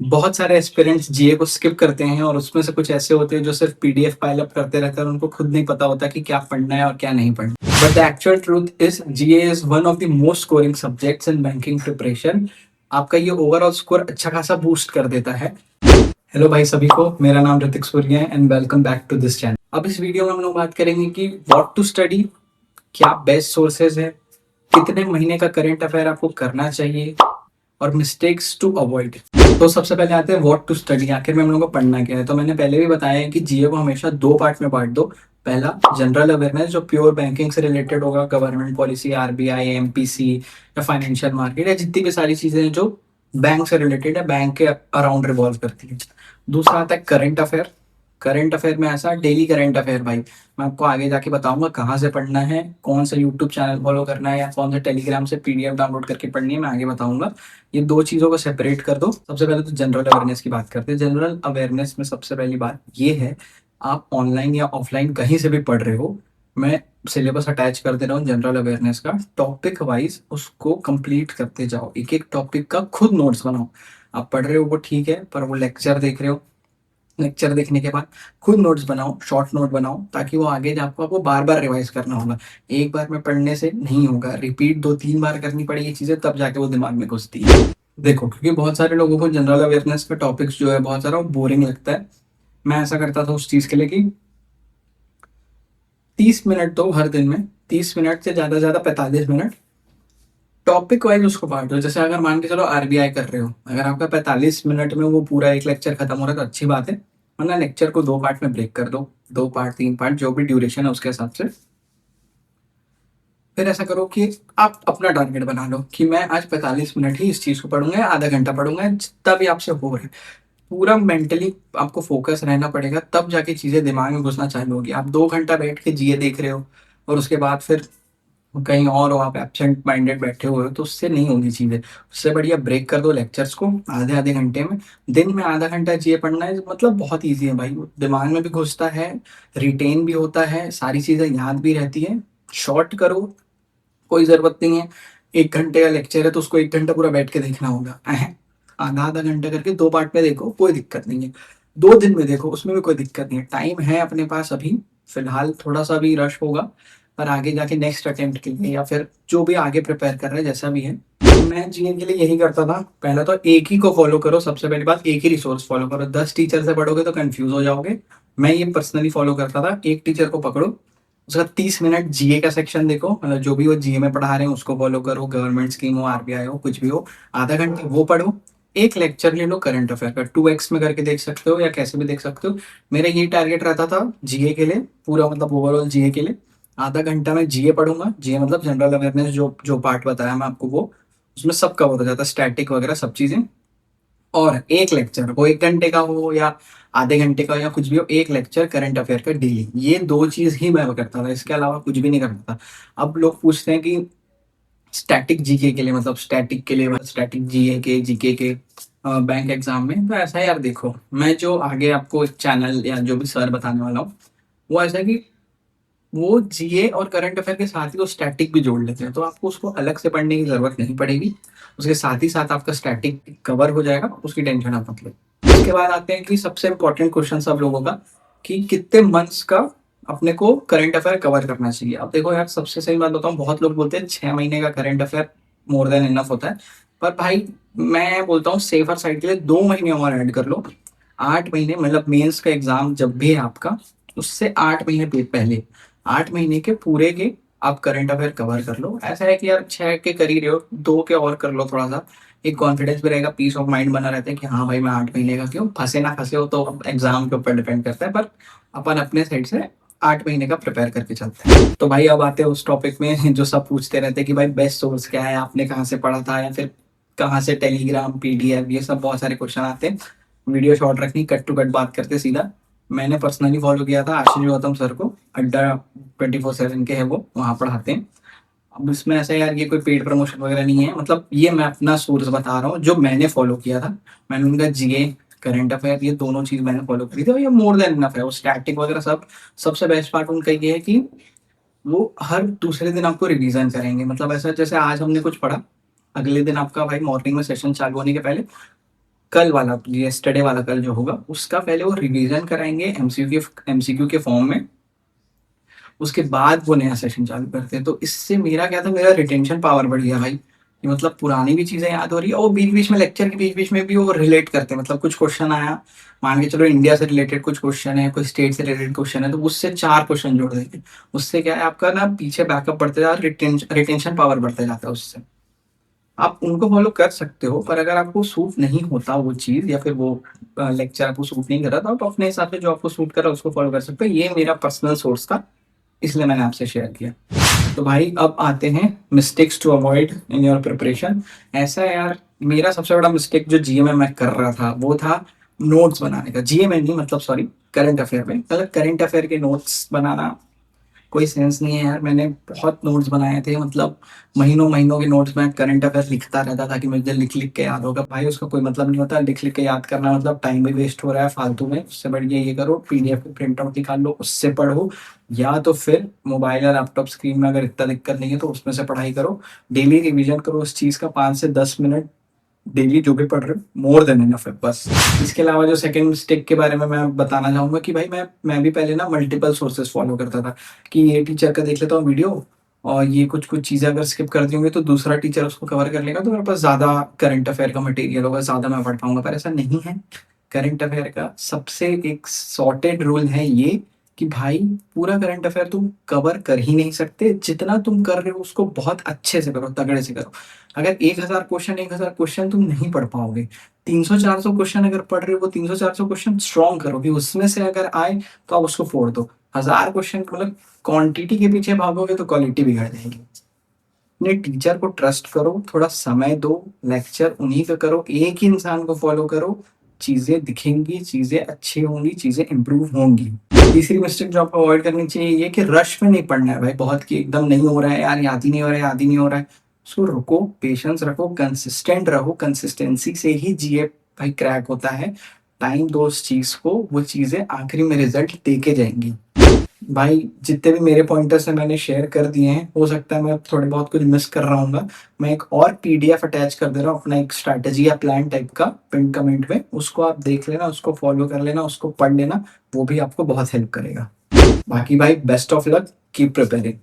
बहुत सारे एस्पिरेंट्स जीए को स्किप करते हैं और उसमें से कुछ ऐसे होते हैं जो सिर्फ पीडीएफ फाइल अप करते रहते हैं और उनको खुद नहीं पता होता कि क्या पढ़ना है और क्या नहीं पढ़ना। But the actual truth is GA is one of the most scoring subjects in banking preparation. आपका ये ओवरऑल स्कोर अच्छा खासा बूस्ट कर देता है। हेलो भाई सभी को, मेरा नाम ऋतिक सूर्य है and welcome back to this channel. अब इस वीडियो में हम लोग बात करेंगे कि व्हाट टू स्टडी, क्या बेस्ट सोर्सेज है, कितने महीने का करंट अफेयर आपको करना चाहिए और मिस्टेक्स टू अवॉइड। तो सबसे पहले आते हैं व्हाट टू स्टडी, आखिर में हम लोगों को पढ़ना क्या है। तो मैंने पहले भी बताया है कि जीए को हमेशा दो पार्ट में बांट दो। पहला जनरल अवेयरनेस जो प्योर बैंकिंग से रिलेटेड होगा, गवर्नमेंट पॉलिसी, आरबीआई, एमपीसी या फाइनेंशियल मार्केट या जितनी भी सारी चीजें हैं जो बैंक से रिलेटेड है, बैंक के अराउंड रिवॉल्व करती है। दूसरा आता है करंट अफेयर। करंट अफेयर में ऐसा डेली करंट अफेयर भाई, मैं आपको आगे जाके बताऊंगा कहाँ से पढ़ना है, कौन सा यूट्यूब चैनल फॉलो करना है या कौन सा टेलीग्राम से पीडीएफ डाउनलोड करके पढ़नी है, मैं आगे बताऊंगा। ये दो चीजों को सेपरेट कर दो। सबसे पहले तो जनरल अवेयरनेस की बात करते हैं। जनरल अवेयरनेस में सबसे पहली बात ये है, आप ऑनलाइन या ऑफलाइन कहीं से भी पढ़ रहे हो, मैं सिलेबस अटैच कर दे रहा हूँ जनरल अवेयरनेस का। टॉपिक वाइज उसको कंप्लीट करते जाओ, एक एक टॉपिक का खुद नोट्स बनाओ। आप पढ़ रहे हो वो ठीक है, पर वो लेक्चर देख रहे हो, लेक्चर देखने के बाद खुद नोट्स बनाओ, शॉर्ट नोट बनाओ, ताकि वो आगे जाकर आपको बार बार रिवाइज करना होगा। एक बार में पढ़ने से नहीं होगा, रिपीट दो तीन बार करनी पड़ेगी चीजें, तब जाके वो दिमाग में घुसती है। देखो, क्योंकि बहुत सारे लोगों को जनरल अवेयरनेस का टॉपिक्स जो है बहुत सारा बोरिंग लगता है। मैं ऐसा करता था उस चीज के लिए कि 30 मिनट दो हर दिन में, 30 मिनट से ज्यादा 45 मिनट टॉपिक वाइज उसको बांटो। जैसे अगर मान के चलो आरबीआई कर रहे हो, अगर आपका 45 मिनट में वो पूरा एक लेक्चर खत्म हो रहा है तो अच्छी बात है, वरना लेक्चर को दो पार्ट में ब्रेक कर दो, दो पार्ट तीन पार्ट जो भी ड्यूरेशन है उसके हिसाब से। फिर ऐसा करो कि आप अपना टारगेट बना लो कि मैं आज 45 मिनट ही इस चीज को पढ़ूंगा या आधा घंटा पढ़ूंगा, जितना भी आपसे हो रहा है। पूरा मेंटली आपको फोकस रहना पड़ेगा, तब जाके चीजें दिमाग में घुसना चालू होगी। आप 2 घंटा बैठ के जीए देख रहे हो और उसके बाद फिर कहीं और हो, आप एब्सेंट माइंडेड बैठे हुए हो, तो उससे नहीं होगी चीजें। उससे बढ़िया ब्रेक कर दो लेक्चर्स को आधे आधे घंटे में। दिन में आधा घंटा जीए पढ़ना है मतलब बहुत ईजी है भाई, वो दिमाग में भी घुसता है, रिटेन भी होता है, सारी चीजें याद भी रहती है। शॉर्ट करो, कोई जरूरत नहीं है 1 घंटे का लेक्चर है तो उसको 1 घंटा पूरा बैठ के देखना होगा। आधा आधा घंटा करके दो पार्ट में देखो, कोई दिक्कत नहीं है। 2 दिन में देखो, उसमें भी कोई दिक्कत नहीं है। टाइम है अपने पास अभी, फिलहाल थोड़ा सा भी रश होगा, पर आगे जाके नेक्स्ट अटेम्प्ट के लिए या फिर जो भी आगे प्रिपेयर कर रहे हैं जैसा भी है। मैं जीएन के लिए यही करता था, पहले तो एक ही को फॉलो करो। सबसे पहली बात, एक ही रिसोर्स फॉलो करो। 10 टीचर से पढ़ोगे तो कंफ्यूज हो जाओगे। मैं ये पर्सनली फॉलो करता था, एक टीचर को पकड़ो, उसका 30 मिनट जीए का सेक्शन देखो, मतलब जो भी वो जीए में पढ़ा रहे हैं उसको फॉलो करो, गवर्नमेंट स्कीम हो, आरबीआई हो, कुछ भी हो। आधा घंटे वो पढ़ो, एक लेक्चर ले लो करंट अफेयर का, 2x में करके देख सकते हो या कैसे भी देख सकते हो। मेरा ये टारगेट रहता था जीए के लिए, पूरा मतलब ओवरऑल जीए के लिए। आधा घंटा मैं जीए पढ़ूंगा, जीए मतलब जनरल अवेयरनेस, जो जो पार्ट बताया मैं आपको वो, उसमें सब कवर हो जाता है, स्टैटिक वगैरह सब चीजें। और एक लेक्चर, वो 1 घंटे का हो या आधे घंटे का या कुछ भी हो, एक लेक्चर करंट अफेयर का डेली। ये दो चीज ही मैं करता था, इसके अलावा कुछ भी नहीं करता था। अब लोग पूछते हैं कि स्टैटिक जीके के लिए, मतलब स्टैटिक के लिए, स्टैटिक जीए के जीके के बैंक एग्जाम में, तो ऐसा है यार। देखो, मैं जो आगे आपको एक चैनल या जो भी सर बताने वाला हूँ, वो ऐसा है कि वो जीए और करंट अफेयर के साथ ही वो स्टैटिक भी जोड़ लेते हैं, तो आपको उसको अलग से पढ़ने की जरूरत नहीं पड़ेगी। उसके साथ ही साथ आपका स्टैटिक कवर हो जाएगा, उसकी टेंशन आप मत लो। उसके बाद आते हैं कि सबसे इंपॉर्टेंट क्वेश्चन सब लोगों का, कि कितने मंथ्स का अपने को करंट अफेयर कवर करना चाहिए। अब देखो यार, सबसे सही बात बताऊं, बहुत लोग बोलते हैं 6 महीने का current affair more than enough होता है, पर भाई मैं बोलता हूँ सेफर साइड के लिए 2 महीने और ऐड कर लो। 8 महीने, मतलब मेंस का एग्जाम जब भी है आपका, उससे 8 महीने पहले, 8 महीने के पूरे के आप करंट अफेयर कवर कर लो। ऐसा है कि यार 6 के कर ही रहे हो, 2 के और कर लो, थोड़ा सा एक कॉन्फिडेंस भी रहेगा, पीस ऑफ माइंड बना रहता है कि हाँ भाई मैं 8 महीने का, क्यों फंसे ना फंसे हो तो एग्जाम के ऊपर डिपेंड करता है, पर अपन अपने साइड से 8 महीने का प्रिपेयर करके चलते हैं। तो भाई अब आते हैं उस टॉपिक में जो सब पूछते रहते हैं कि भाई बेस्ट सोर्स क्या है, आपने कहाँ से पढ़ा था, या फिर कहाँ से टेलीग्राम पीडीएफ, ये सब बहुत सारे क्वेश्चन आते हैं। वीडियो शॉर्ट रखनी, कट टू कट बात करते सीधा। मैंने पर्सनली फॉलो किया था आशीष गौतम सर को, अड्डा 24/7 के है वो, वहाँ पढ़ाते हैं। अब इसमें ऐसा है यार, ये कोई पेड प्रमोशन वगैरह नहीं है, मतलब ये मैं अपना सोर्स बता रहा हूँ जो मैंने फॉलो किया था। मैंने उनका जीए, करंट अफेयर, ये दोनों चीज मैंने फॉलो करी थी और ये मोर देन इनफ है। वो स्टैटिक वगैरह सब, सबसे बेस्ट पार्ट उनका ये है कि वो हर दूसरे दिन आपको रिवीजन करेंगे। मतलब ऐसा जैसे आज हमने कुछ पढ़ा, अगले दिन आपका भाई मॉर्निंग में सेशन चालू होने के पहले कल वाला, येस्टरडे वाला कल जो होगा उसका पहले वो रिवीजन कराएंगे एमसीक्यू के फॉर्म में, उसके बाद वो नया सेशन चालू करते हैं। तो इससे मेरा क्या था, मेरा रिटेंशन पावर बढ़ गया भाई, कि मतलब पुरानी भी चीजें याद हो रही है और बीच बीच में लेक्चर के बीच बीच में भी वो रिलेट करते हैं। मतलब कुछ क्वेश्चन आया, मान के चलो इंडिया से रिलेटेड कुछ क्वेश्चन है, कोई स्टेट से रिलेटेड क्वेश्चन है, तो उससे 4 क्वेश्चन जोड़ देंगे। उससे क्या है, आपका ना पीछे बैकअप बढ़ते जाता है, रिटेंशन पावर बढ़ते जाता है उससे। आप उनको फॉलो कर सकते हो, पर अगर आपको सूट नहीं होता वो चीज, या फिर वो लेक्चर आपको सूट नहीं कर रहा, तो आप अपने हिसाब से जो आपको सूट कर रहा है उसको फॉलो कर सकते हो। ये मेरा पर्सनल सोर्स था, इसलिए मैंने आपसे शेयर किया। तो भाई अब आते हैं mistakes to avoid in your preparation. ऐसा है यार, मेरा सबसे बड़ा मिस्टेक जो जीएमए में कर रहा था वो था नोट्स बनाने का। जीएमए नहीं, मतलब सॉरी, करंट अफेयर में, मतलब करंट अफेयर के नोट्स बनाना कोई सेंस नहीं है यार। मैंने बहुत नोट्स बनाए थे, मतलब महीनों महीनों के नोट्स में करंट अफेयर लिखता रहता था कि मुझे लिख लिख के याद होगा। भाई उसका कोई मतलब नहीं होता, लिख लिख के याद करना मतलब टाइम भी वेस्ट हो रहा है फालतू में। उससे बढ़िया ये करो, पीडीएफ पे प्रिंट आउट निकाल लो, उससे पढ़ो, या तो फिर मोबाइल या लैपटॉप स्क्रीन में अगर इतना दिक्कत नहीं है तो उसमें से पढ़ाई करो। डेली रिवीजन करो उस चीज का 5 से 10 मिनट डेली, जो भी पढ़ रहे हो मोर देन इनफ है बस। इसके अलावा जो सेकंड मिस्टेक के बारे में मैं बताना चाहूंगा कि भाई मैं भी पहले ना मल्टीपल सोर्सेस फॉलो करता था, कि ये टीचर का देख लेता हूँ वीडियो, और ये कुछ कुछ चीजें अगर स्किप कर दी होंगी तो दूसरा टीचर उसको कवर कर लेगा, तो मेरे पास ज्यादा करंट अफेयर का मटेरियल होगा, ज्यादा मैं पढ़ पाऊंगा। पर ऐसा नहीं है। करंट अफेयर का सबसे एक सॉर्टेड रूल है ये, कि भाई पूरा करंट अफेयर तुम कवर कर ही नहीं सकते। जितना तुम कर रहे हो उसको बहुत अच्छे से करो, तगड़े से करो। अगर 1,000 क्वेश्चन तुम नहीं पढ़ पाओगे, 300-400 क्वेश्चन अगर पढ़ रहे हो, वो 300-400 क्वेश्चन स्ट्रॉन्ग करो, कि उसमें से अगर आए तो आप उसको फोड़ दो। 1,000 क्वेश्चन मतलब क्वांटिटी के पीछे भागोगे तो क्वालिटी बिगड़ जाएगी। अपने टीचर को ट्रस्ट करो, थोड़ा समय दो, लेक्चर उन्हीं का करो, एक ही इंसान को फॉलो करो, चीजें दिखेंगी, चीजें अच्छी होंगी, चीजें इंप्रूव होंगी। तीसरी मिस्टेक जो आपको अवॉइड करनी चाहिए ये, कि रश में नहीं पढ़ना है भाई, बहुत कि एकदम नहीं हो रहा है यार, याद ही नहीं हो रहा है, याद ही नहीं हो रहा है। सो रुको, पेशेंस रखो, कंसिस्टेंट रहो, कंसिस्टेंसी से ही जीए भाई क्रैक होता है। टाइम दो उस चीज को, वो चीजें आखिरी में रिजल्ट दे के जाएंगी। भाई जितने भी मेरे पॉइंटर्स हैं मैंने शेयर कर दिए हैं, हो सकता है मैं थोड़े बहुत कुछ मिस कर रहा हूँ। मैं एक और पीडीएफ अटैच कर दे रहा हूँ, अपना एक स्ट्रैटेजी या प्लान टाइप का, पिन कमेंट में, उसको आप देख लेना, उसको फॉलो कर लेना, उसको पढ़ लेना, वो भी आपको बहुत हेल्प करेगा। बाकी भाई best of luck, keep preparing.